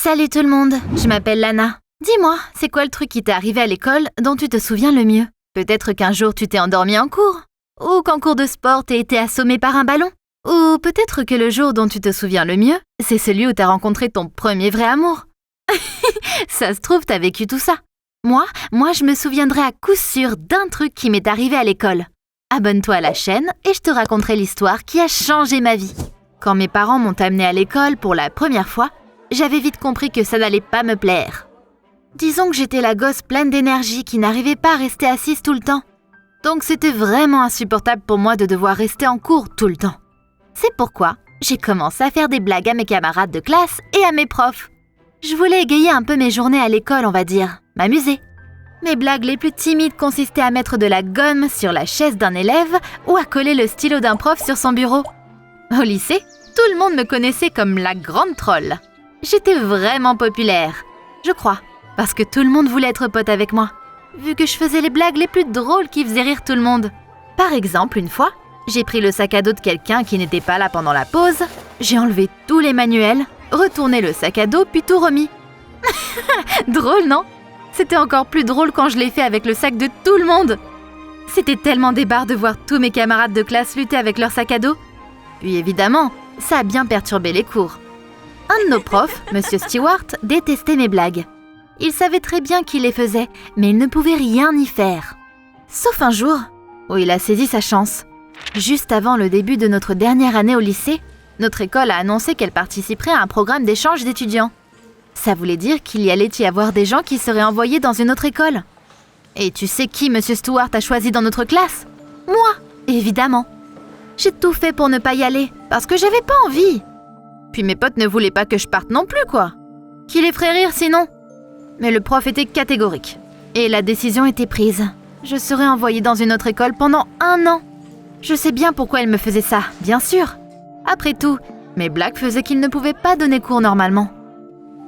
Salut tout le monde, je m'appelle Lana. Dis-moi, c'est quoi le truc qui t'est arrivé à l'école dont tu te souviens le mieux? Peut-être qu'un jour tu t'es endormi en cours? Ou qu'en cours de sport t'as été assommé par un ballon? Ou peut-être que le jour dont tu te souviens le mieux, c'est celui où t'as rencontré ton premier vrai amour? Ça se trouve, t'as vécu tout ça. Moi, je me souviendrai à coup sûr d'un truc qui m'est arrivé à l'école. Abonne-toi à la chaîne et je te raconterai l'histoire qui a changé ma vie. Quand mes parents m'ont amenée à l'école pour la première fois, j'avais vite compris que ça n'allait pas me plaire. Disons que j'étais la gosse pleine d'énergie qui n'arrivait pas à rester assise tout le temps. Donc c'était vraiment insupportable pour moi de devoir rester en cours tout le temps. C'est pourquoi j'ai commencé à faire des blagues à mes camarades de classe et à mes profs. Je voulais égayer un peu mes journées à l'école, on va dire, m'amuser. Mes blagues les plus timides consistaient à mettre de la gomme sur la chaise d'un élève ou à coller le stylo d'un prof sur son bureau. Au lycée, tout le monde me connaissait comme la grande troll. J'étais vraiment populaire, je crois, parce que tout le monde voulait être pote avec moi, vu que je faisais les blagues les plus drôles qui faisaient rire tout le monde. Par exemple, une fois, j'ai pris le sac à dos de quelqu'un qui n'était pas là pendant la pause, j'ai enlevé tous les manuels, retourné le sac à dos puis tout remis. Drôle, non? C'était encore plus drôle quand je l'ai fait avec le sac de tout le monde. C'était tellement des barres de voir tous mes camarades de classe lutter avec leur sac à dos. Puis évidemment, ça a bien perturbé les cours. Un de nos profs, Monsieur Stewart, détestait mes blagues. Il savait très bien qu'il les faisait, mais il ne pouvait rien y faire. Sauf un jour, où il a saisi sa chance. Juste avant le début de notre dernière année au lycée, notre école a annoncé qu'elle participerait à un programme d'échange d'étudiants. Ça voulait dire qu'il y allait y avoir des gens qui seraient envoyés dans une autre école. Et tu sais qui Monsieur Stewart a choisi dans notre classe? Moi, évidemment. J'ai tout fait pour ne pas y aller, parce que j'avais pas envie. Puis mes potes ne voulaient pas que je parte non plus, quoi. Qui les ferait rire sinon? Mais le prof était catégorique. Et la décision était prise. Je serais envoyée dans une autre école pendant 1 an. Je sais bien pourquoi elle me faisait ça, bien sûr. Après tout, mes blagues faisaient qu'il ne pouvait pas donner cours normalement.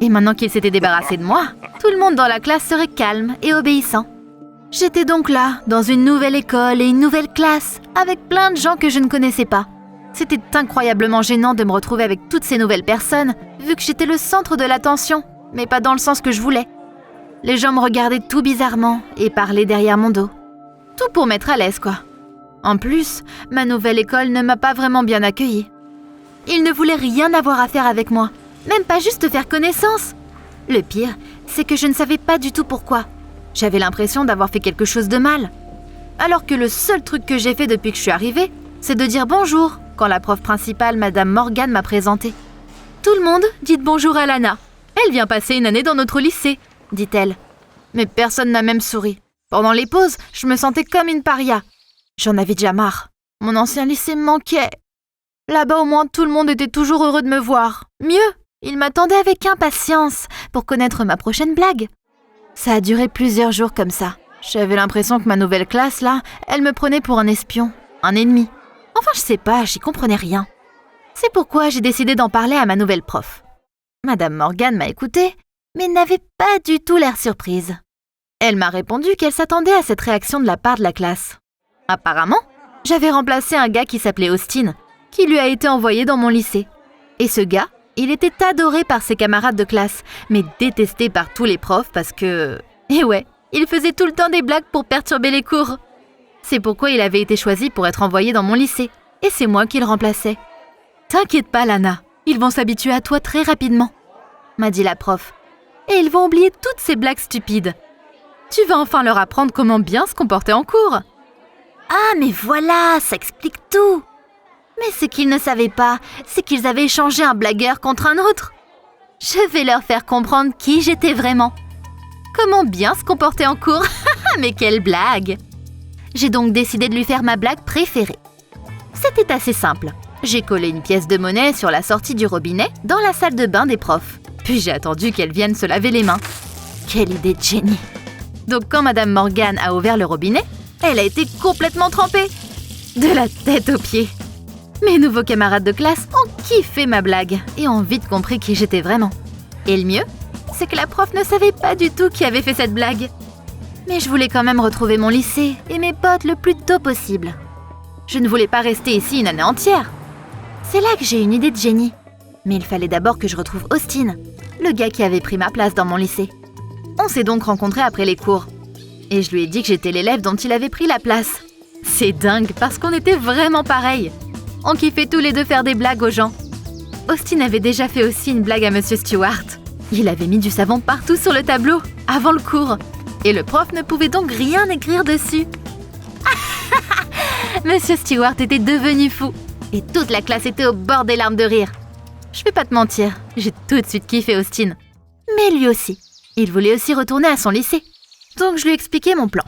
Et maintenant qu'il s'était débarrassé de moi, tout le monde dans la classe serait calme et obéissant. J'étais donc là, dans une nouvelle école et une nouvelle classe, avec plein de gens que je ne connaissais pas. C'était incroyablement gênant de me retrouver avec toutes ces nouvelles personnes, vu que j'étais le centre de l'attention, mais pas dans le sens que je voulais. Les gens me regardaient tout bizarrement et parlaient derrière mon dos. Tout pour m'être à l'aise, quoi. En plus, ma nouvelle école ne m'a pas vraiment bien accueillie. Ils ne voulaient rien avoir à faire avec moi, même pas juste faire connaissance. Le pire, c'est que je ne savais pas du tout pourquoi. J'avais l'impression d'avoir fait quelque chose de mal. Alors que le seul truc que j'ai fait depuis que je suis arrivée, c'est de dire bonjour quand la prof principale, Madame Morgan, m'a présentée. « Tout le monde, dites bonjour à Lana. Elle vient passer une année dans notre lycée, » dit-elle. Mais personne n'a même souri. Pendant les pauses, je me sentais comme une paria. J'en avais déjà marre. Mon ancien lycée me manquait. Là-bas, au moins, tout le monde était toujours heureux de me voir. Mieux, ils m'attendaient avec impatience pour connaître ma prochaine blague. Ça a duré plusieurs jours comme ça. J'avais l'impression que ma nouvelle classe, là, elle me prenait pour un espion, un ennemi. Enfin, je sais pas, j'y comprenais rien. C'est pourquoi j'ai décidé d'en parler à ma nouvelle prof. Madame Morgan m'a écoutée, mais n'avait pas du tout l'air surprise. Elle m'a répondu qu'elle s'attendait à cette réaction de la part de la classe. Apparemment, j'avais remplacé un gars qui s'appelait Austin, qui lui a été envoyé dans mon lycée. Et ce gars, il était adoré par ses camarades de classe, mais détesté par tous les profs parce que... Et ouais, il faisait tout le temps des blagues pour perturber les cours. C'est pourquoi il avait été choisi pour être envoyé dans mon lycée, et c'est moi qui le remplaçais. « T'inquiète pas, Lana, ils vont s'habituer à toi très rapidement, » m'a dit la prof. « Et ils vont oublier toutes ces blagues stupides. Tu vas enfin leur apprendre comment bien se comporter en cours. » Ah, mais voilà, ça explique tout. Mais ce qu'ils ne savaient pas, c'est qu'ils avaient échangé un blagueur contre un autre. Je vais leur faire comprendre qui j'étais vraiment. Comment bien se comporter en cours. Mais quelle blague! J'ai donc décidé de lui faire ma blague préférée. C'était assez simple. J'ai collé une pièce de monnaie sur la sortie du robinet dans la salle de bain des profs. Puis j'ai attendu qu'elle vienne se laver les mains. Quelle idée de génie! Donc quand Madame Morgan a ouvert le robinet, elle a été complètement trempée. De la tête aux pieds. Mes nouveaux camarades de classe ont kiffé ma blague et ont vite compris qui j'étais vraiment. Et le mieux, c'est que la prof ne savait pas du tout qui avait fait cette blague. Mais je voulais quand même retrouver mon lycée et mes potes le plus tôt possible. Je ne voulais pas rester ici une année entière. C'est là que j'ai une idée de génie. Mais il fallait d'abord que je retrouve Austin. le gars qui avait pris ma place dans mon lycée. On s'est donc rencontrés après les cours. Et je lui ai dit que j'étais l'élève dont il avait pris la place. C'est dingue parce qu'on était vraiment pareils. On kiffait tous les deux faire des blagues aux gens. Austin avait déjà fait aussi une blague à Monsieur Stewart. Il avait mis du savon partout sur le tableau, avant le cours. Et le prof ne pouvait donc rien écrire dessus. Monsieur Stewart était devenu fou. Et toute la classe était au bord des larmes de rire. Je vais pas te mentir, j'ai tout de suite kiffé Austin. Mais lui aussi. Il voulait aussi retourner à son lycée. Donc je lui ai expliqué mon plan.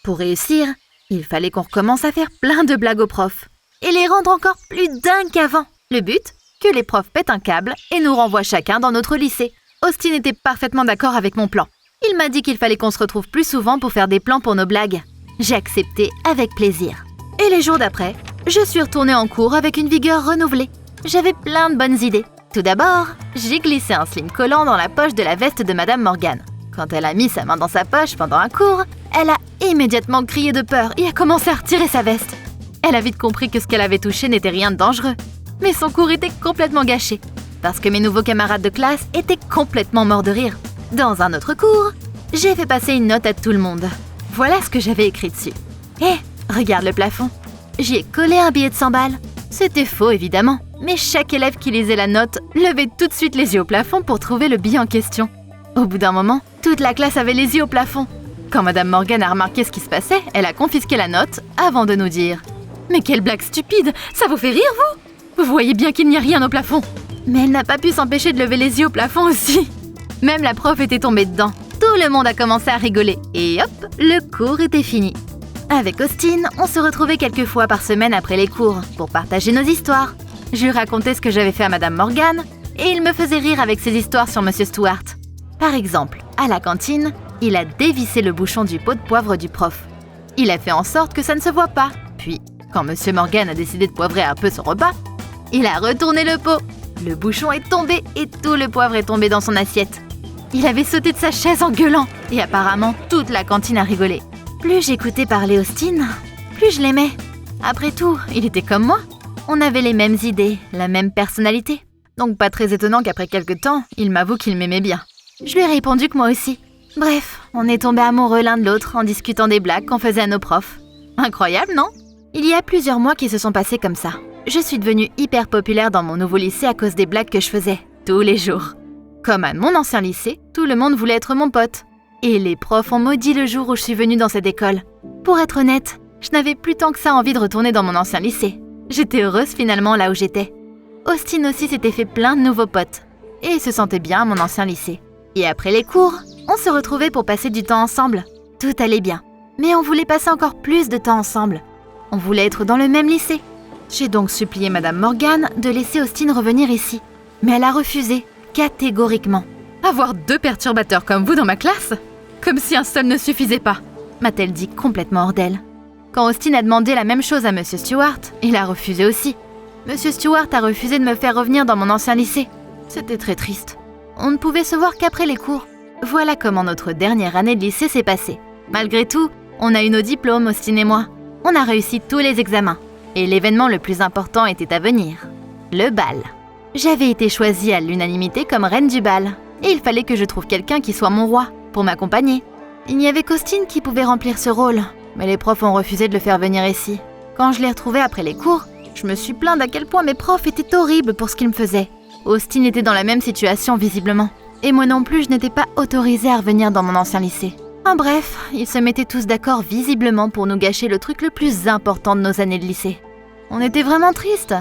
Pour réussir, il fallait qu'on recommence à faire plein de blagues aux profs. Et les rendre encore plus dingues qu'avant. Le but, que les profs pètent un câble et nous renvoient chacun dans notre lycée. Austin était parfaitement d'accord avec mon plan. Il m'a dit qu'il fallait qu'on se retrouve plus souvent pour faire des plans pour nos blagues. J'ai accepté avec plaisir. Et les jours d'après, je suis retournée en cours avec une vigueur renouvelée. J'avais plein de bonnes idées. Tout d'abord, j'ai glissé un sling collant dans la poche de la veste de Madame Morgan. Quand elle a mis sa main dans sa poche pendant un cours, elle a immédiatement crié de peur et a commencé à retirer sa veste. Elle a vite compris que ce qu'elle avait touché n'était rien de dangereux. Mais son cours était complètement gâché, parce que mes nouveaux camarades de classe étaient complètement morts de rire. Dans un autre cours, j'ai fait passer une note à tout le monde. Voilà ce que j'avais écrit dessus. Hé, regarde le plafond. J'y ai collé un billet de 100 balles. C'était faux, évidemment, mais chaque élève qui lisait la note levait tout de suite les yeux au plafond pour trouver le billet en question. Au bout d'un moment, toute la classe avait les yeux au plafond. Quand Madame Morgan a remarqué ce qui se passait, elle a confisqué la note avant de nous dire « Mais quelle blague stupide! Ça vous fait rire, vous? Vous voyez bien qu'il n'y a rien au plafond !» Mais elle n'a pas pu s'empêcher de lever les yeux au plafond aussi. Même la prof était tombée dedans. Tout le monde a commencé à rigoler. Et hop, le cours était fini. Avec Austin, on se retrouvait quelques fois par semaine après les cours pour partager nos histoires. Je lui racontais ce que j'avais fait à Madame Morgan et il me faisait rire avec ses histoires sur Monsieur Stewart. Par exemple, à la cantine, il a dévissé le bouchon du pot de poivre du prof. Il a fait en sorte que ça ne se voit pas. Puis, quand Monsieur Morgan a décidé de poivrer un peu son repas, il a retourné le pot. Le bouchon est tombé et tout le poivre est tombé dans son assiette. Il avait sauté de sa chaise en gueulant et apparemment toute la cantine a rigolé. Plus j'écoutais parler Austin, plus je l'aimais. Après tout, il était comme moi. On avait les mêmes idées, la même personnalité. Donc pas très étonnant qu'après quelque temps, il m'avoue qu'il m'aimait bien. Je lui ai répondu que moi aussi. Bref, on est tombés amoureux l'un de l'autre en discutant des blagues qu'on faisait à nos profs. Incroyable, non? Il y a plusieurs mois qui se sont passés comme ça. Je suis devenue hyper populaire dans mon nouveau lycée à cause des blagues que je faisais, tous les jours. Comme à mon ancien lycée, tout le monde voulait être mon pote. Et les profs ont maudit le jour où je suis venue dans cette école. Pour être honnête, je n'avais plus tant que ça envie de retourner dans mon ancien lycée. J'étais heureuse finalement là où j'étais. Austin aussi s'était fait plein de nouveaux potes. Et il se sentait bien à mon ancien lycée. Et après les cours, on se retrouvait pour passer du temps ensemble. Tout allait bien. Mais on voulait passer encore plus de temps ensemble. On voulait être dans le même lycée. J'ai donc supplié Madame Morgan de laisser Austin revenir ici. Mais elle a refusé, catégoriquement. Avoir 2 perturbateurs comme vous dans ma classe? Comme si un seul ne suffisait pas, m'a-t-elle dit complètement hors d'elle. Quand Austin a demandé la même chose à Monsieur Stewart, il a refusé aussi. Monsieur Stewart a refusé de me faire revenir dans mon ancien lycée. C'était très triste. On ne pouvait se voir qu'après les cours. Voilà comment notre dernière année de lycée s'est passée. Malgré tout, on a eu nos diplômes, Austin et moi. On a réussi tous les examens. Et l'événement le plus important était à venir. Le bal. J'avais été choisie à l'unanimité comme reine du bal. Et il fallait que je trouve quelqu'un qui soit mon roi, pour m'accompagner. Il n'y avait qu'Austin qui pouvait remplir ce rôle. Mais les profs ont refusé de le faire venir ici. Quand je l'ai retrouvé après les cours, je me suis plainte à quel point mes profs étaient horribles pour ce qu'ils me faisaient. Austin était dans la même situation, visiblement. Et moi non plus, je n'étais pas autorisée à revenir dans mon ancien lycée. En bref, ils se mettaient tous d'accord visiblement pour nous gâcher le truc le plus important de nos années de lycée. On était vraiment tristes.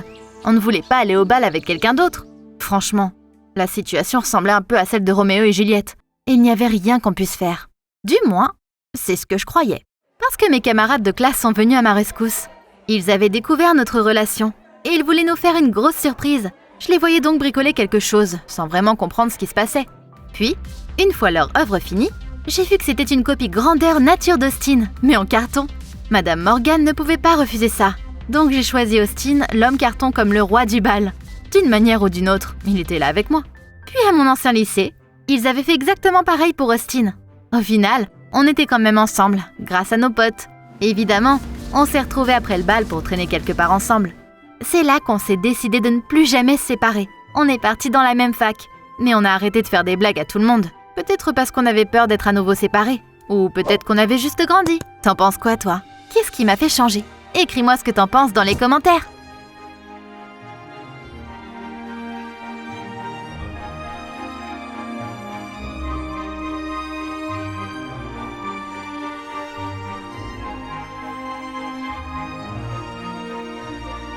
On ne voulait pas aller au bal avec quelqu'un d'autre. Franchement, la situation ressemblait un peu à celle de Roméo et Juliette. Et il n'y avait rien qu'on puisse faire. Du moins, c'est ce que je croyais. Parce que mes camarades de classe sont venus à ma rescousse. Ils avaient découvert notre relation. Et ils voulaient nous faire une grosse surprise. Je les voyais donc bricoler quelque chose, sans vraiment comprendre ce qui se passait. Puis, une fois leur œuvre finie, j'ai vu que c'était une copie grandeur nature d'Austin, mais en carton. Madame Morgan ne pouvait pas refuser ça. Donc j'ai choisi Austin, l'homme carton, comme le roi du bal. D'une manière ou d'une autre, il était là avec moi. Puis à mon ancien lycée, ils avaient fait exactement pareil pour Austin. Au final, on était quand même ensemble, grâce à nos potes. Évidemment, on s'est retrouvés après le bal pour traîner quelque part ensemble. C'est là qu'on s'est décidé de ne plus jamais se séparer. On est partis dans la même fac. Mais on a arrêté de faire des blagues à tout le monde. Peut-être parce qu'on avait peur d'être à nouveau séparés. Ou peut-être qu'on avait juste grandi. T'en penses quoi, toi? Qu'est-ce qui m'a fait changer? Écris-moi ce que t'en penses dans les commentaires.